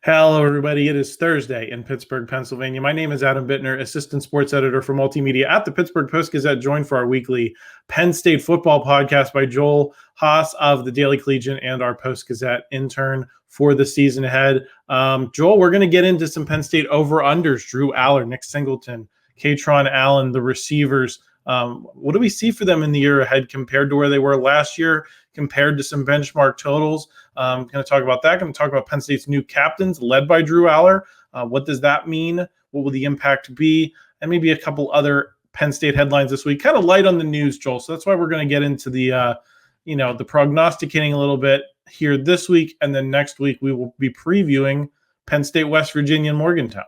Hello, everybody. It is Thursday in Pittsburgh, Pennsylvania. My name is Adam Bittner, assistant sports editor for multimedia at the Pittsburgh Post-Gazette, joined for our weekly Penn State football podcast by Joel Haas of the Daily Collegian and our Post-Gazette intern for the season ahead. Joel, we're going to get into some Penn State over-unders. Drew Allar, Nick Singleton, Kaytron Allen, the receivers. What do we see for them in the year ahead compared to where they were last year, compared to some benchmark totals? I'm going to talk about that. I'm going to talk about Penn State's new captains led by Drew Allar. What does that mean? What will the impact be? And maybe a couple other Penn State headlines this week. Kind of light on the news, Joel. So that's why we're going to get into the prognosticating a little bit here this week. And then next week we will be previewing Penn State, West Virginia, and Morgantown.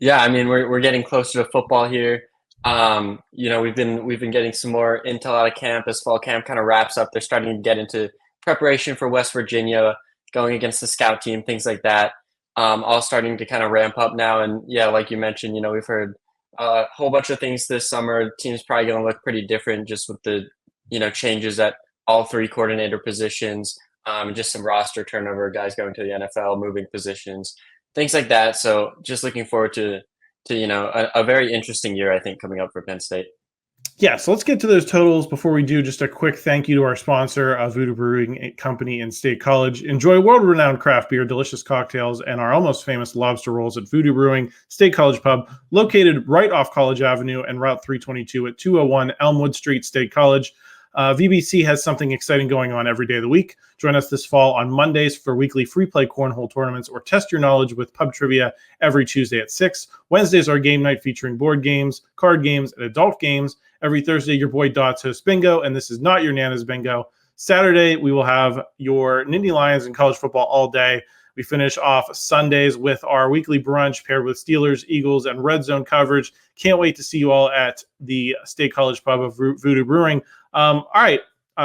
Yeah, I mean, we're getting closer to football here. We've been getting some more intel out of camp as fall camp kind of wraps up. They're starting to get into preparation for West Virginia, going against the scout team, things like that. All starting to kind of ramp up now. And yeah, like you mentioned, we've heard a whole bunch of things this summer. The team's probably going to look pretty different just with the, changes at all three coordinator positions, just some roster turnover, guys going to the NFL, moving positions, things like that. So just looking forward to a very interesting year, I think, coming up for Penn State. Yeah, so let's get to those totals. Before we do, just a quick thank you to our sponsor, Voodoo Brewing Company in State College. Enjoy world-renowned craft beer, delicious cocktails, and our almost famous lobster rolls at Voodoo Brewing, State College Pub, located right off College Avenue and Route 322 at 201 Elmwood Street, State College. VBC has something exciting going on every day of the week. Join us this fall on Mondays for weekly free play cornhole tournaments, or test your knowledge with pub trivia every Tuesday at 6. Wednesdays are game night featuring board games, card games, and adult games. Every Thursday, your boy Dots hosts bingo, and this is not your Nana's bingo. Saturday, we will have your Nittany Lions and college football all day. We finish off Sundays with our weekly brunch paired with Steelers, Eagles, and Red Zone coverage. Can't wait to see you all at the State College Pub of Voodoo Brewing. All right,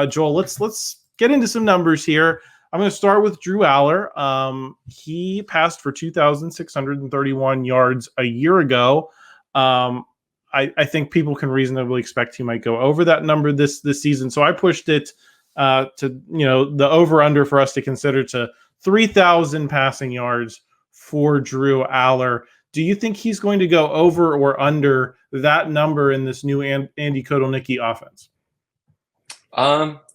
Joel, let's get into some numbers here. I'm going to start with Drew Allar. He passed for 2,631 yards a year ago. I think people can reasonably expect he might go over that number this season. So I pushed it to the over-under for us to consider to 3,000 passing yards for Drew Allar. Do you think he's going to go over or under that number in this new Andy Kotelnick offense?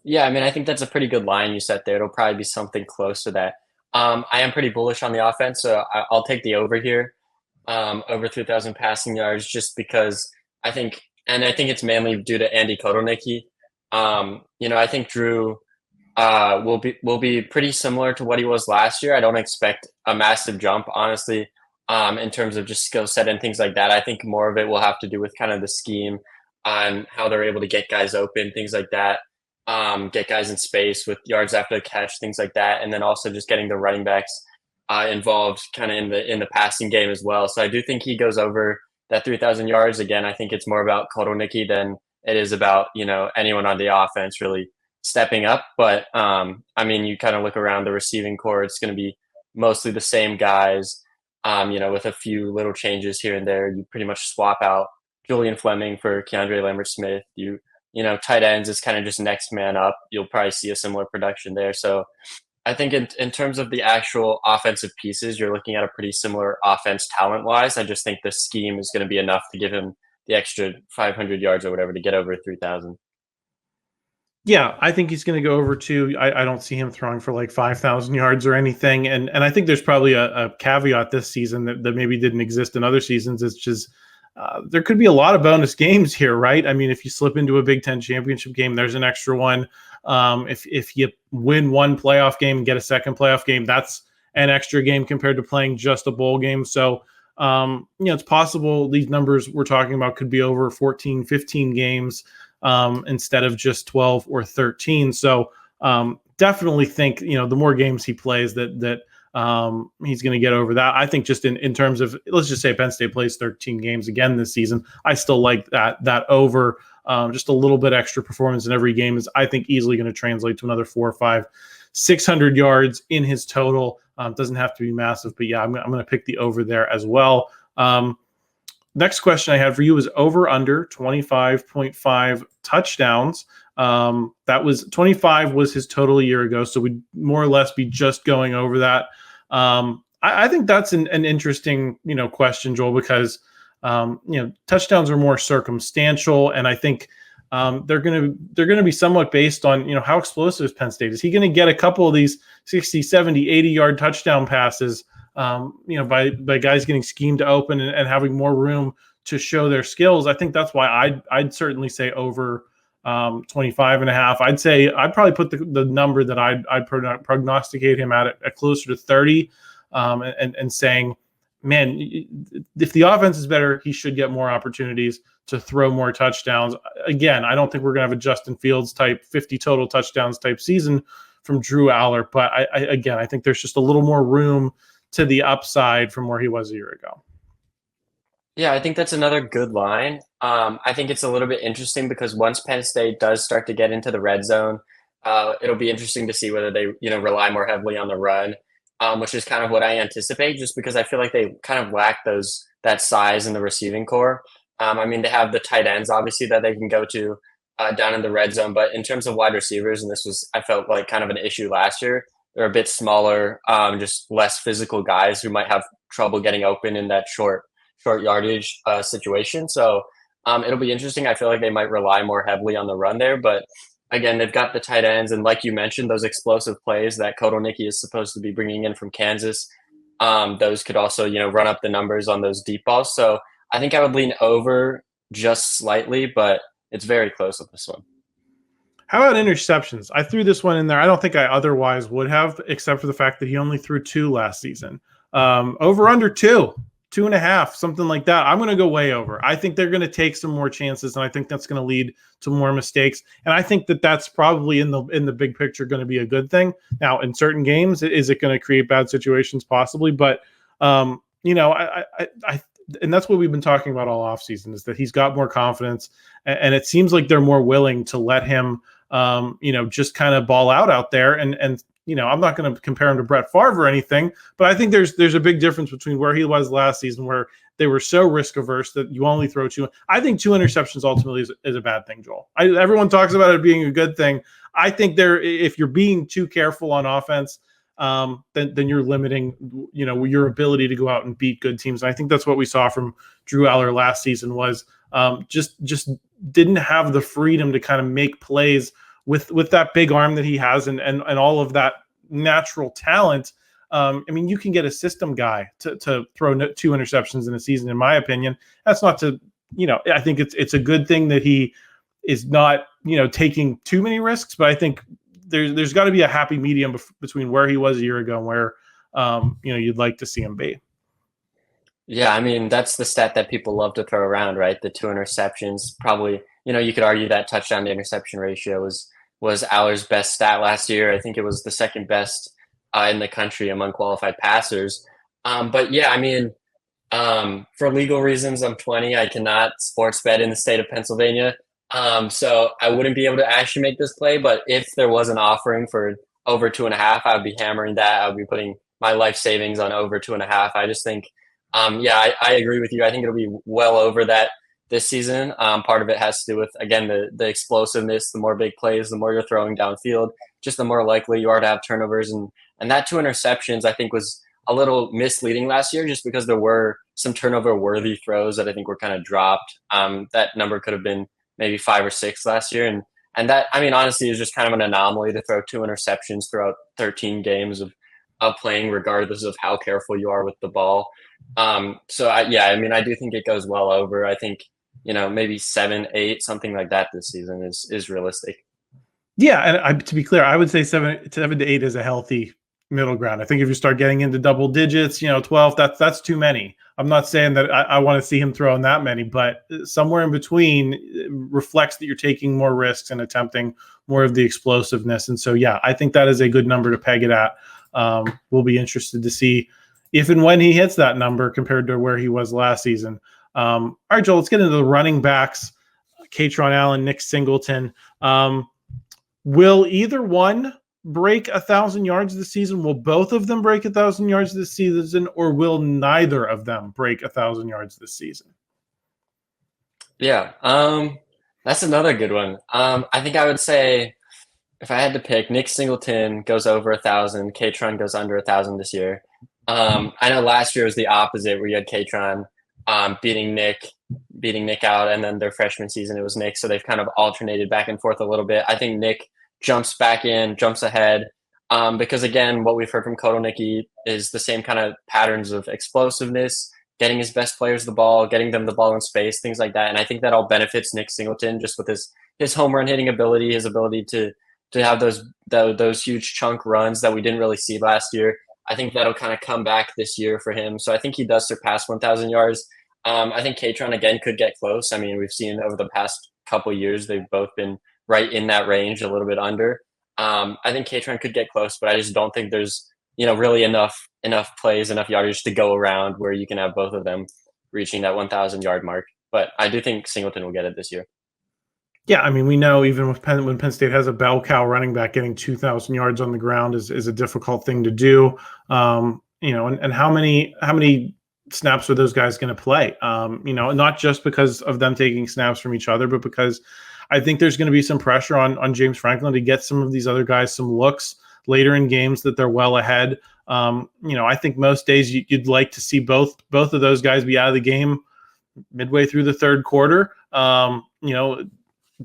Yeah, I mean, I think that's a pretty good line you set there. It'll probably be something close to that. I am pretty bullish on the offense, so I'll take the over here, over 3,000 passing yards, just because I think it's mainly due to Andy Kotelnick. I think Drew will be pretty similar to what he was last year. I don't expect a massive jump, honestly, in terms of just skill set and things like that. I think more of it will have to do with kind of the scheme on how they're able to get guys open, things like that, get guys in space with yards after the catch, things like that, and then also just getting the running backs involved kind of in the passing game as well. So I do think he goes over that 3,000 yards. Again, I think it's more about Kotelnick than it is about anyone on the offense really stepping up. But I mean, you kind of look around the receiving corps, it's going to be mostly the same guys, with a few little changes here and there. You pretty much swap out Julian Fleming for Keandre Lambert-Smith. Tight ends is kind of just next man up. You'll probably see a similar production there. So I think in terms of the actual offensive pieces, you're looking at a pretty similar offense talent-wise. I just think the scheme is going to be enough to give him the extra 500 yards or whatever to get over 3,000. Yeah, I think he's going to go over too. I don't see him throwing for like 5,000 yards or anything. And I think there's probably a caveat this season that maybe didn't exist in other seasons. It's just there could be a lot of bonus games here, right? I mean, if you slip into a Big Ten championship game, there's an extra one. If you win one playoff game and get a second playoff game, that's an extra game compared to playing just a bowl game. So, it's possible these numbers we're talking about could be over 14, 15 games instead of just 12 or 13. So definitely think, the more games he plays that he's going to get over that. I think just in terms of, let's just say Penn State plays 13 games again this season, I still like that over. Just a little bit extra performance in every game is, I think, easily going to translate to another 400 or 500, 600 yards in his total. Doesn't have to be massive, but yeah, I'm going to pick the over there as well. Next question I had for you is over under 25.5 touchdowns. That was 25 was his total a year ago. So we'd more or less be just going over that. I think that's an interesting, question, Joel, because touchdowns are more circumstantial, and I think they're gonna be somewhat based on how explosive is Penn State. Is he going to get a couple of these 60, 70, 80-yard touchdown passes? By guys getting schemed open and having more room to show their skills. I think that's why I'd certainly say over 25.5. I'd probably put the number that I'd prognosticate him at closer to 30, and saying, man, if the offense is better, he should get more opportunities to throw more touchdowns. Again, I don't think we're going to have a Justin Fields type 50 total touchdowns type season from Drew Allar, but I think there's just a little more room to the upside from where he was a year ago. Yeah, I think that's another good line. I think it's a little bit interesting because once Penn State does start to get into the red zone, it'll be interesting to see whether they, rely more heavily on the run, which is kind of what I anticipate, just because I feel like they kind of lack that size in the receiving core. They have the tight ends, obviously, that they can go to down in the red zone, but in terms of wide receivers, and I felt like kind of an issue last year, they're a bit smaller, just less physical guys who might have trouble getting open in that short yardage situation. So it'll be interesting. I feel like they might rely more heavily on the run there, but again, they've got the tight ends, and like you mentioned, those explosive plays that Kotelnick is supposed to be bringing in from Kansas. Those could also, run up the numbers on those deep balls. So I think I would lean over just slightly, but it's very close with this one. How about interceptions? I threw this one in there. I don't think I otherwise would have, except for the fact that he only threw 2 last season. Over under 2.5, something like that. I'm going to go way over. I think they're going to take some more chances, and I think that's going to lead to more mistakes. And I think that that's probably in the big picture going to be a good thing. Now, in certain games, is it going to create bad situations? Possibly, but and that's what we've been talking about all offseason, is that he's got more confidence, and it seems like they're more willing to let him, just kind of ball out there. And I'm not going to compare him to Brett Favre or anything, but I think there's a big difference between where he was last season, where they were so risk averse that you only throw 2. I think 2 interceptions ultimately is a bad thing, Joel. Everyone talks about it being a good thing. I think if you're being too careful on offense, then you're limiting, your ability to go out and beat good teams. And I think that's what we saw from Drew Allar last season, was just didn't have the freedom to kind of make plays with that big arm that he has and all of that natural talent. You can get a system guy to throw 2 interceptions in a season, in my opinion. That's not to, I think it's a good thing that he is not, taking too many risks, but I think there's got to be a happy medium between where he was a year ago and where, you'd like to see him be. Yeah, that's the stat that people love to throw around, right? The 2 interceptions. Probably, you could argue that touchdown to interception ratio was Allar's best stat last year. I think it was the second best in the country among qualified passers. But yeah, for legal reasons, I'm 20. I cannot sports bet in the state of Pennsylvania. So I wouldn't be able to actually make this play. But if there was an offering for over 2.5, I would be hammering that. I would be putting my life savings on over 2.5. I just think, I agree with you. I think it'll be well over that this season. Part of it has to do with, again, the explosiveness. The more big plays, the more you're throwing downfield, just the more likely you are to have turnovers. And that 2 interceptions, I think, was a little misleading last year, just because there were some turnover-worthy throws that I think were kind of dropped. That number could have been maybe 5 or 6 last year. And that, honestly, is just kind of an anomaly to throw 2 interceptions throughout 13 games of playing, regardless of how careful you are with the ball. I do think it goes well over. I think, maybe 7, 8, something like that this season is realistic. Yeah, and to be clear, I would say 7 to 8 is a healthy middle ground. I think if you start getting into double digits, 12, that's too many. I'm not saying that I want to see him throwing that many, but somewhere in between reflects that you're taking more risks and attempting more of the explosiveness. And so, yeah, I think that is a good number to peg it at. We'll be interested to see if and when he hits that number compared to where he was last season. All right, Joel, let's get into the running backs. Kaytron Allen, Nick Singleton. Will either one break 1,000 yards this season? Will both of them break 1,000 yards this season, or will neither of them break 1,000 yards this season? Yeah, that's another good one. I think I would say, if I had to pick, Nick Singleton goes over 1,000, Kaytron goes under 1,000 this year. I know last year was the opposite, where you had Kaytron beating Nick out, and then their freshman season it was Nick. So they've kind of alternated back and forth a little bit. I think Nick jumps back in, jumps ahead, because again, what we've heard from Kotelnick is the same kind of patterns of explosiveness, getting his best players the ball, getting them the ball in space, things like that. And I think that all benefits Nick Singleton just with his home run hitting ability, his ability to have those huge chunk runs that we didn't really see last year. I think that'll kind of come back this year for him. So I think he does surpass 1,000 yards. I think Kaytron again could get close. I mean, we've seen over the past couple years they've both been right in that range, a little bit under. I think Kaytron could get close, but I just don't think there's really enough plays, enough yardage to go around where you can have both of them reaching that 1,000 yard mark. But I do think Singleton will get it this year. Yeah, I mean, we know even with when Penn State has a bell cow running back, getting 2,000 yards on the ground is a difficult thing to do. And how many snaps are those guys going to play? Not just because of them taking snaps from each other, but because I think there's going to be some pressure on James Franklin to get some of these other guys some looks later in games that they're well ahead. I think most days you'd like to see both of those guys be out of the game midway through the third quarter.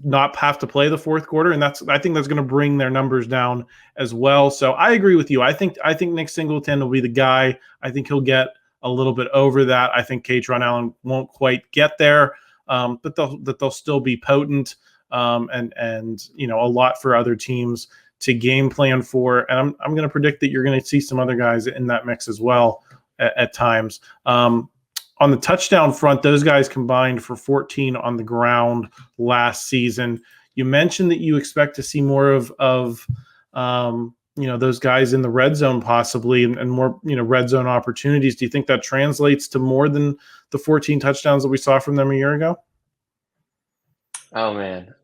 Not have to play the fourth quarter, and I think that's going to bring their numbers down as well. So I agree with you. I think Nick Singleton will be the guy. I think he'll get a little bit over that. I think Kaytron Allen won't quite get there, but they'll still be potent, and a lot for other teams to game plan for. And I'm going to predict that you're going to see some other guys in that mix as well at times. On the touchdown front, those guys combined for 14 on the ground last season. You mentioned that you expect to see more of those guys in the red zone possibly, and more red zone opportunities. Do you think that translates to more than the 14 touchdowns that we saw from them a year ago? Oh man,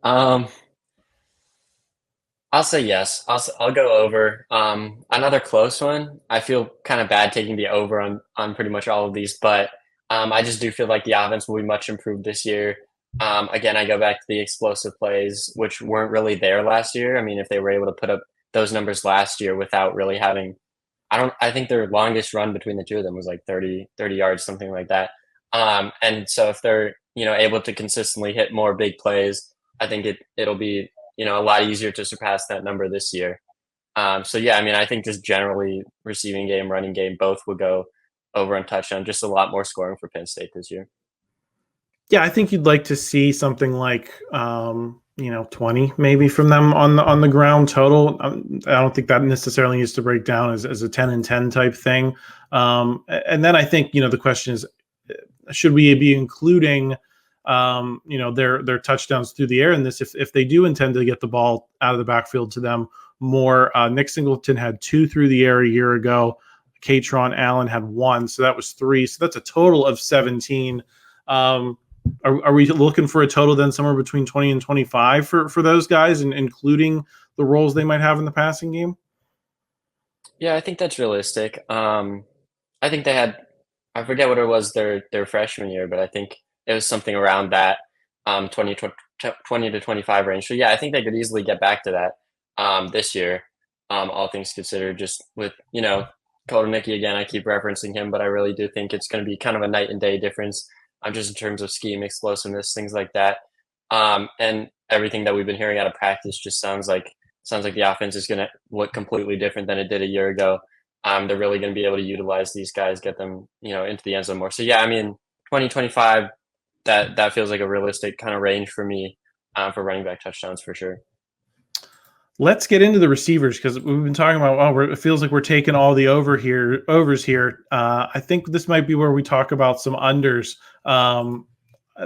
I'll say yes. I'll go over. Another close one. I feel kind of bad taking the over on pretty much all of these, but I just do feel like the offense will be much improved this year. Again, I go back to the explosive plays, which weren't really there last year. I mean, if they were able to put up those numbers last year without really having, I think their longest run between the two of them was like 30 yards, something like that. And so if they're, able to consistently hit more big plays, I think it'll be, a lot easier to surpass that number this year. So yeah, I mean, I think just generally receiving game, running game, both would go over on touchdown, just a lot more scoring for Penn State this year. Yeah, I think you'd like to see something like 20 maybe from them on the ground total. I don't think that necessarily needs to break down as a 10 and 10 type thing. And then I think the question is, should we be including their touchdowns through the air in this if they do intend to get the ball out of the backfield to them more? Nick Singleton had 2 through the air a year ago. Kaytron Allen had 1, so that was 3. So that's a total of 17. Are we looking for a total then somewhere between 20 and 25 for those guys, and including the roles they might have in the passing game? Yeah, I think that's realistic. I think they had, I forget what it was their freshman year, but I think it was something around that 20 to 25 range. So yeah, I think they could easily get back to that this year, all things considered, just with, Kotelnick again, I keep referencing him, but I really do think it's going to be kind of a night and day difference, just in terms of scheme, explosiveness, things like that. And everything that we've been hearing out of practice just sounds like the offense is going to look completely different than it did a year ago. They're really going to be able to utilize these guys, get them, into the end zone more. So yeah, I mean, 2025, that feels like a realistic kind of range for me for running back touchdowns for sure. Let's get into the receivers, because we've been talking about, it feels like we're taking all the overs here. I think this might be where we talk about some unders.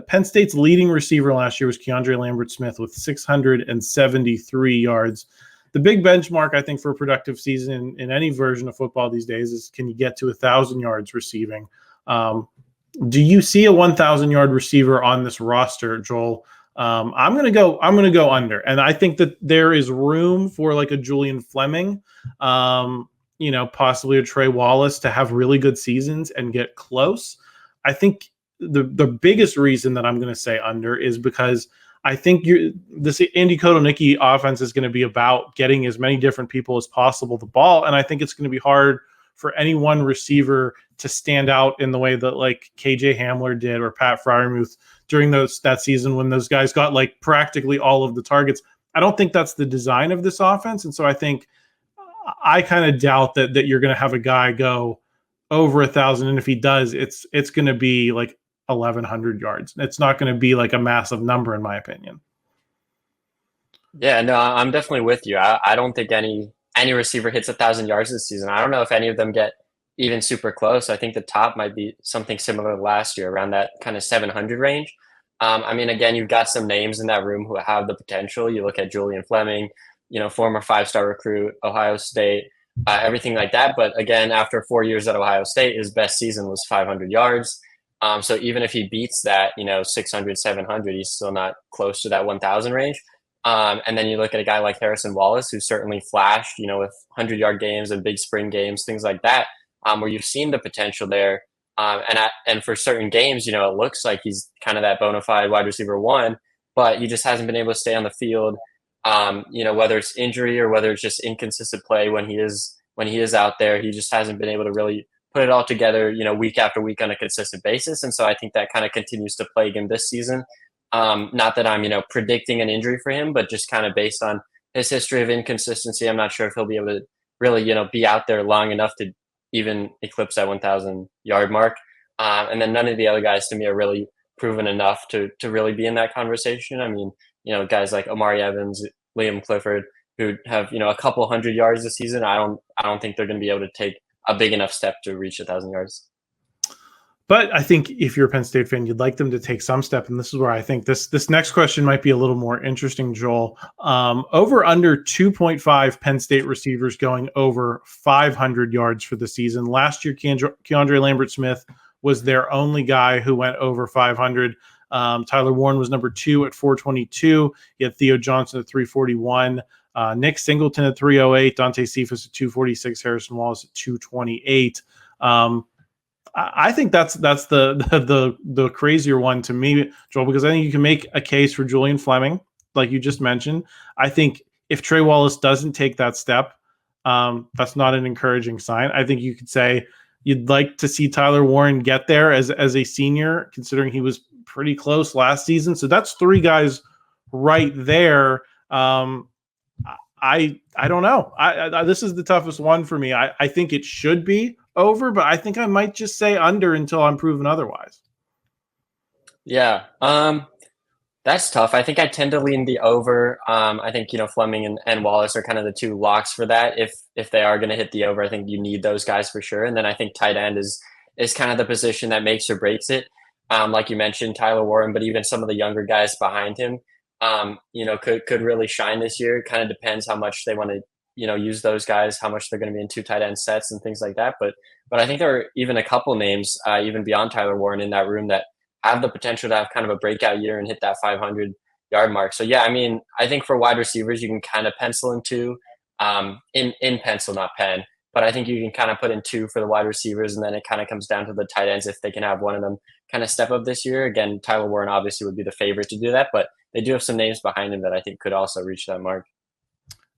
Penn State's leading receiver last year was Keandre Lambert-Smith with 673 yards. The big benchmark, I think, for a productive season in any version of football these days is, can you get to 1,000 yards receiving? Do you see a 1,000-yard receiver on this roster, Joel? I'm gonna go under, and I think that there is room for like a Julian Fleming, possibly a Trey Wallace to have really good seasons and get close. I think the biggest reason that I'm going to say under is because I think this Andy Kotelnick offense is going to be about getting as many different people as possible the ball, and I think it's going to be hard for any one receiver to stand out in the way that like KJ Hamler did or Pat Freiermuth during that season when those guys got like practically all of the targets. I don't think that's the design of this offense. And so I kind of doubt that you're going to have a guy go over 1,000. And if he does, it's going to be like 1,100 yards. It's not going to be like a massive number, in my opinion. Yeah, no, I'm definitely with you. I don't think any receiver hits 1,000 yards this season. I don't know if any of them get even super close. I think the top might be something similar to last year, around that kind of 700 range. I mean, again, you've got some names in that room who have the potential. You look at Julian Fleming, former 5-star recruit, Ohio State, everything like that. But again, after 4 years at Ohio State, his best season was 500 yards. So even if he beats that, 600, 700, he's still not close to that 1,000 range. And then you look at a guy like Harrison Wallace, who certainly flashed, with 100-yard games and big spring games, things like that, where you've seen the potential there. And for certain games, it looks like he's kind of that bona fide wide receiver one, but he just hasn't been able to stay on the field. Whether it's injury or whether it's just inconsistent play when he is out there, he just hasn't been able to really put it all together, week after week on a consistent basis. And so I think that kind of continues to plague him this season. Not that I'm, predicting an injury for him, but just kind of based on his history of inconsistency, I'm not sure if he'll be able to really, be out there long enough to even eclipse that 1,000-yard mark. And then none of the other guys to me are really proven enough to really be in that conversation. I mean, guys like Omari Evans, Liam Clifford, who have, a couple 100 yards this season. I don't think they're going to be able to take a big enough step to reach 1,000 yards. But I think if you're a Penn State fan, you'd like them to take some step. And this is where I think this next question might be a little more interesting, Joel. Over under 2.5 Penn State receivers going over 500 yards for the season. Last year, Keandre Lambert-Smith was their only guy who went over 500. Tyler Warren was number 2 at 422. You had Theo Johnson at 341. Nick Singleton at 308. Dante Cephas at 246. Harrison Wallace at 228. I think that's the crazier one to me, Joel, because I think you can make a case for Julian Fleming, like you just mentioned. I think if Trey Wallace doesn't take that step, that's not an encouraging sign. I think you could say you'd like to see Tyler Warren get there as a senior, considering he was pretty close last season. So that's 3 guys right there. I don't know. I this is the toughest one for me. I think it should be over, but I think I might just say under until I'm proven otherwise. Yeah. That's tough. I think I tend to lean the over. I think, Fleming and Wallace are kind of the 2 locks for that. If they are going to hit the over, I think you need those guys for sure. And then I think tight end is kind of the position that makes or breaks it. Like you mentioned, Tyler Warren, but even some of the younger guys behind him, could really shine this year. It kind of depends how much they want to, use those guys, how much they're going to be in 2 tight end sets and things like that. But I think there are even a couple names, even beyond Tyler Warren, in that room that have the potential to have kind of a breakout year and hit that 500-yard mark. So yeah, I mean, I think for wide receivers, you can kind of pencil in 2, in pencil, not pen. But I think you can kind of put in 2 for the wide receivers, and then it kind of comes down to the tight ends if they can have one of them kind of step up this year. Again, Tyler Warren obviously would be the favorite to do that, but they do have some names behind him that I think could also reach that mark.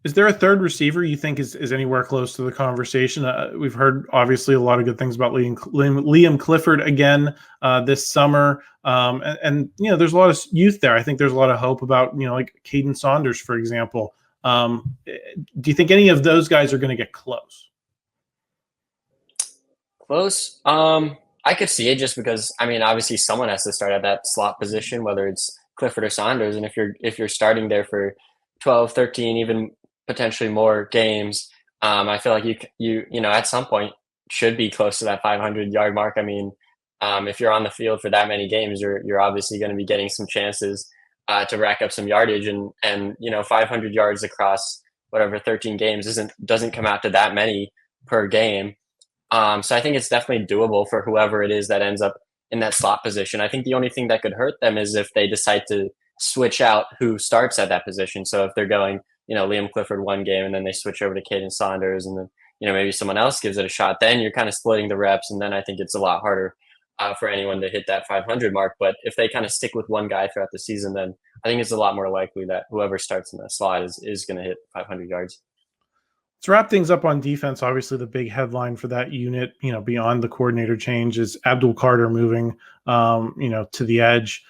Is there a third receiver you think is anywhere close to the conversation? We've heard obviously a lot of good things about Liam Clifford again this summer, and there's a lot of youth there. I think there's a lot of hope about like Kaden Saunders, for example. Do you think any of those guys are going to get close? Close. I could see it just because obviously someone has to start at that slot position, whether it's Clifford or Saunders, and if you're starting there for 12, 13, even potentially more games, I feel like you at some point should be close to that 500-yard mark. I mean, if you're on the field for that many games, you're obviously going to be getting some chances to rack up some yardage, and 500 yards across whatever 13 games doesn't come out to that many per game. So I think it's definitely doable for whoever it is that ends up in that slot position. I think the only thing that could hurt them is if they decide to switch out who starts at that position. So if they're going, Liam Clifford one game and then they switch over to Kaden Saunders and then, maybe someone else gives it a shot, then you're kind of splitting the reps. And then I think it's a lot harder for anyone to hit that 500 mark. But if they kind of stick with one guy throughout the season, then I think it's a lot more likely that whoever starts in that slot is going to hit 500 yards. To wrap things up on defense, obviously the big headline for that unit, beyond the coordinator change, is Abdul Carter moving, to the edge.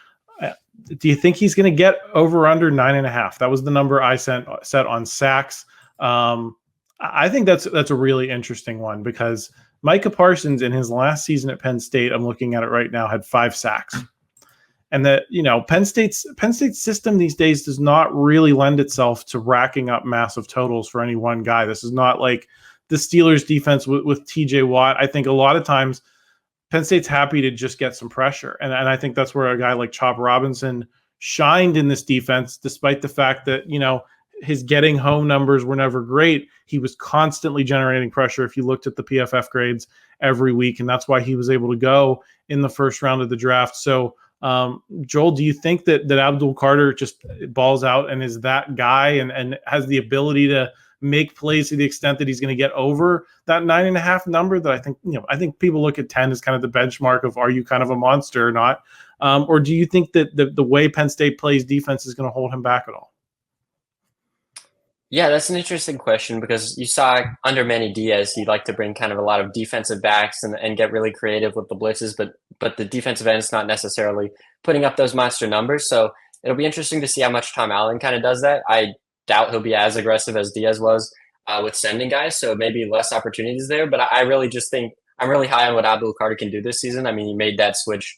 Do you think he's going to get over under 9.5? That was the number I set on sacks. I think that's a really interesting one, because Micah Parsons in his last season at Penn State, I'm looking at it right now, had 5 sacks. And that, Penn State's system these days does not really lend itself to racking up massive totals for any one guy. This is not like the Steelers defense with TJ Watt. I think a lot of times Penn State's happy to just get some pressure. And I think that's where a guy like Chop Robinson shined in this defense, despite the fact that, his getting home numbers were never great. He was constantly generating pressure if you looked at the PFF grades every week. And that's why he was able to go in the first round of the draft. So, Joel, do you think that Abdul Carter just balls out and is that guy and has the ability to make plays to the extent that he's going to get over that 9.5 number? That I think people look at 10 as kind of the benchmark of, are you kind of a monster or not? Or do you think that the way Penn State plays defense is going to hold him back at all? Yeah, that's an interesting question, because you saw under Manny Diaz, he liked to bring kind of a lot of defensive backs and get really creative with the blitzes, but the defensive end is not necessarily putting up those monster numbers. So it'll be interesting to see how much Tom Allen kind of does that. I doubt he'll be as aggressive as Diaz was with sending guys, so maybe less opportunities there. But I really just think I'm really high on what Abdul Carter can do this season. I mean, he made that switch,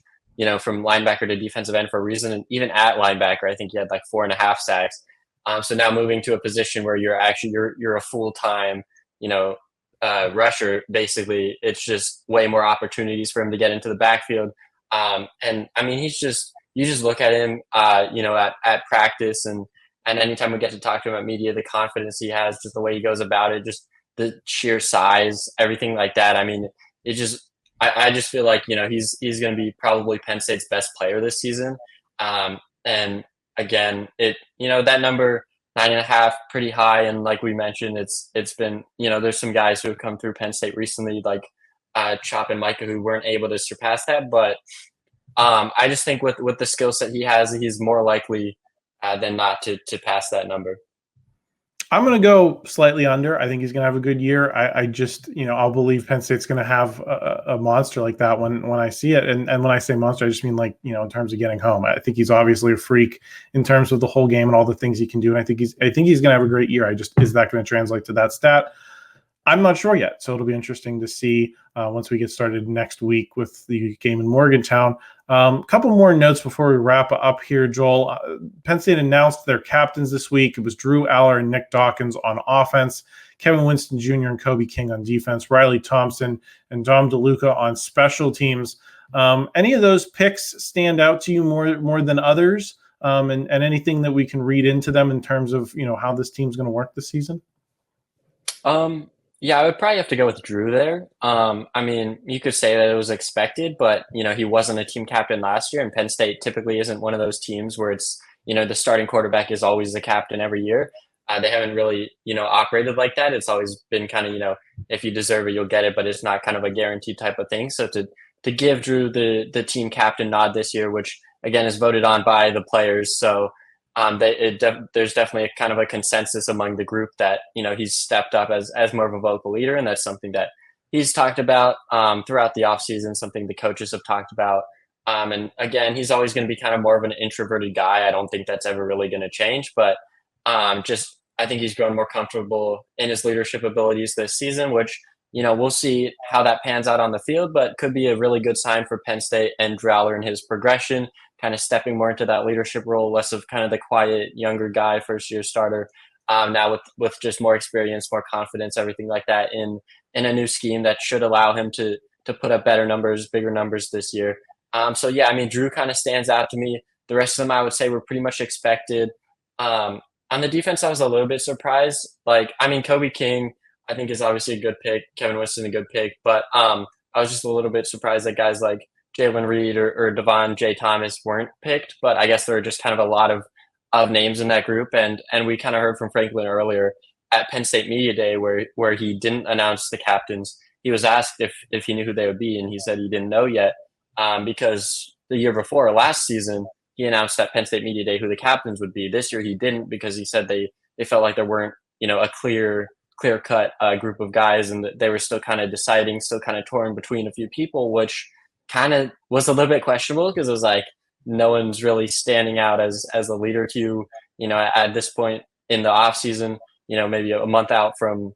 from linebacker to defensive end for a reason, and even at linebacker, I think he had like 4.5 sacks. So now moving to a position where you're a full-time, rusher, basically, it's just way more opportunities for him to get into the backfield. And I mean, you just look at him, at practice and anytime we get to talk to him at media, the confidence he has, just the way he goes about it, just the sheer size, everything like that. I mean, I just feel like, he's going to be probably Penn State's best player this season. And again, that number 9.5, pretty high. And like we mentioned, it's been, there's some guys who have come through Penn State recently, like Chop and Micah, who weren't able to surpass that. But I just think with the skill set he has, he's more likely than not to pass that number. I'm going to go slightly under. I think he's going to have a good year. I just, I'll believe Penn State's going to have a monster like that when I see it. And when I say monster, I just mean like, in terms of getting home. I think he's obviously a freak in terms of the whole game and all the things he can do. And I think he's going to have a great year. Is that going to translate to that stat? I'm not sure yet. So it'll be interesting to see once we get started next week with the game in Morgantown. A couple more notes before we wrap up here, Joel. Penn State announced their captains this week. It was Drew Allar and Nick Dawkins on offense, Kevin Winston Jr. and Kobe King on defense, Riley Thompson and Dom DeLuca on special teams. Any of those picks stand out to you more than others? And anything that we can read into them in terms of, how this team's going to work this season? Yeah, I would probably have to go with Drew there. I mean, you could say that it was expected, but, he wasn't a team captain last year, and Penn State typically isn't one of those teams where it's, the starting quarterback is always the captain every year. They haven't really, operated like that. It's always been kind of, if you deserve it, you'll get it, but it's not kind of a guaranteed type of thing. So to give Drew the team captain nod this year, which, again, is voted on by the players. So there's definitely a kind of a consensus among the group that, he's stepped up as more of a vocal leader. And that's something that he's talked about throughout the offseason, something the coaches have talked about. And again, he's always going to be kind of more of an introverted guy. I don't think that's ever really going to change, but I think he's grown more comfortable in his leadership abilities this season, which, we'll see how that pans out on the field, but could be a really good sign for Penn State and Drew Allar in his progression, kind of stepping more into that leadership role, less of kind of the quiet younger guy, first year starter. Now with just more experience, more confidence, everything like that in a new scheme that should allow him to put up better numbers, bigger numbers this year. So yeah, I mean, Drew kind of stands out to me. The rest of them, I would say, were pretty much expected. On the defense, I was a little bit surprised. Kobe King, I think, is obviously a good pick. Kevin Winston, a good pick. But I was just a little bit surprised that guys like Jalen Reed or Devon J. Thomas weren't picked. But I guess there are just kind of a lot of names in that group. And we kind of heard from Franklin earlier at Penn State Media Day where he didn't announce the captains. He was asked if he knew who they would be, and he said he didn't know yet because the year before, last season, he announced at Penn State Media Day who the captains would be. This year he didn't because he said they felt like there weren't, a clear clear-cut group of guys, and they were still kind of deciding, still kind of torn between a few people, which kind of was a little bit questionable because it was like no one's really standing out as a leader to at this point in the off season, maybe a month out from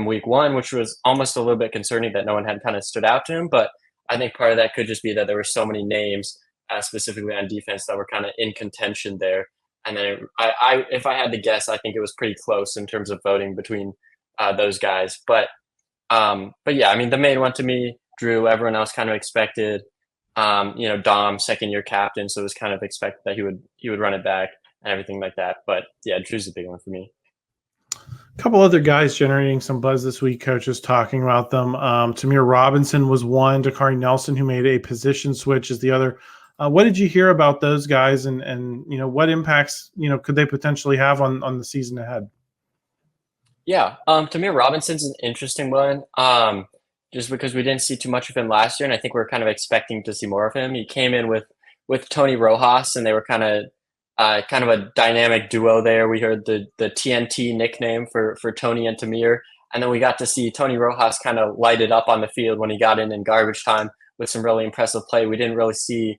week one, which was almost a little bit concerning that no one had kind of stood out to him. But I think part of that could just be that there were so many names specifically on defense that were kind of in contention there. And then if I had to guess, I think it was pretty close in terms of voting between those guys. But yeah, I mean, the main one to me, Drew, everyone else kind of expected, Dom, second-year captain, so it was kind of expected that he would run it back and everything like that. But yeah, Drew's a big one for me. A couple other guys generating some buzz this week, coaches talking about them. Tamir Robinson was one. Dakari Nelson, who made a position switch, is the other. What did you hear about those guys, and what impacts could they potentially have on the season ahead? Yeah, Tamir Robinson's an interesting one. Just because we didn't see too much of him last year, and I think we're kind of expecting to see more of him. He came in with Tony Rojas, and they were kind of a dynamic duo there. We heard the TNT nickname for Tony and Tamir, and then we got to see Tony Rojas kind of light it up on the field when he got in garbage time with some really impressive play. We didn't really see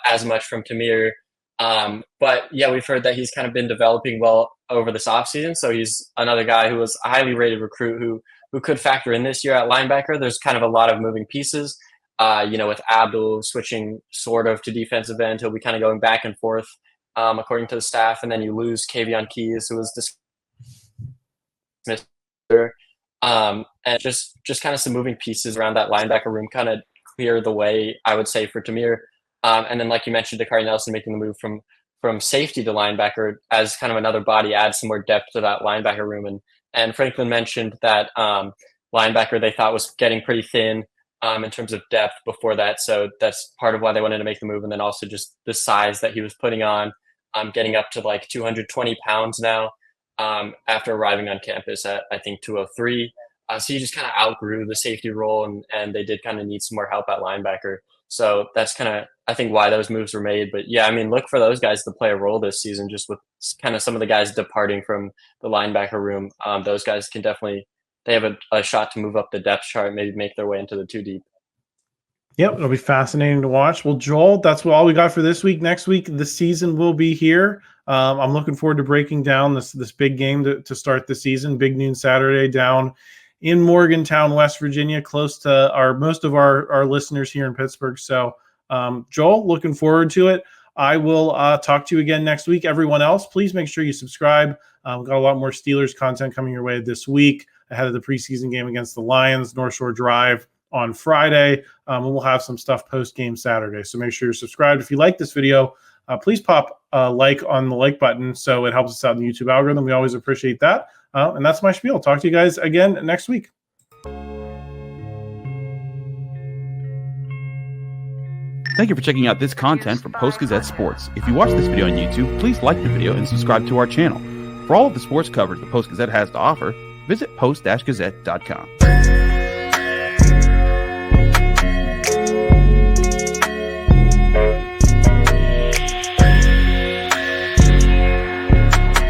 as much from Tamir, but yeah, we've heard that he's kind of been developing well over this offseason, so he's another guy who was a highly rated recruit who could factor in this year at linebacker. There's kind of a lot of moving pieces, with Abdul switching sort of to defensive end. He'll be kind of going back and forth, according to the staff. And then you lose Kavion Keys, who was dismissed. And just kind of some moving pieces around that linebacker room kind of clear the way, I would say, for Tamir. And then, like you mentioned, Dakari Nelson making the move from safety to linebacker as kind of another body, adds some more depth to that linebacker room. And Franklin mentioned that linebacker they thought was getting pretty thin in terms of depth before that. So that's part of why they wanted to make the move. And then also just the size that he was putting on, getting up to like 220 pounds now after arriving on campus at, I think, 203. So he just kind of outgrew the safety role, and they did kind of need some more help at linebacker. So that's kind of, I think, why those moves were made. But yeah, I mean, look for those guys to play a role this season, just with kind of some of the guys departing from the linebacker room. Those guys can definitely, they have a shot to move up the depth chart, maybe make their way into the 2 deep. Yep, it'll be fascinating to watch. Well, Joel, that's all we got for this week. Next week, the season will be here. I'm looking forward to breaking down this big game to start the season. Big noon Saturday down in Morgantown, West Virginia, close to most of our listeners here in Pittsburgh. So, Joel, looking forward to it. I will talk to you again next week. Everyone else, please make sure you subscribe. We've got a lot more Steelers content coming your way this week ahead of the preseason game against the Lions, North Shore Drive on Friday. And we'll have some stuff post-game Saturday. So make sure you're subscribed. If you like this video, please pop a like on the like button so it helps us out in the YouTube algorithm. We always appreciate that. And that's my spiel. Talk to you guys again next week. Thank you for checking out this content from Post-Gazette Sports. If you watch this video on YouTube, please like the video and subscribe to our channel. For all of the sports coverage the Post-Gazette has to offer, visit post-gazette.com.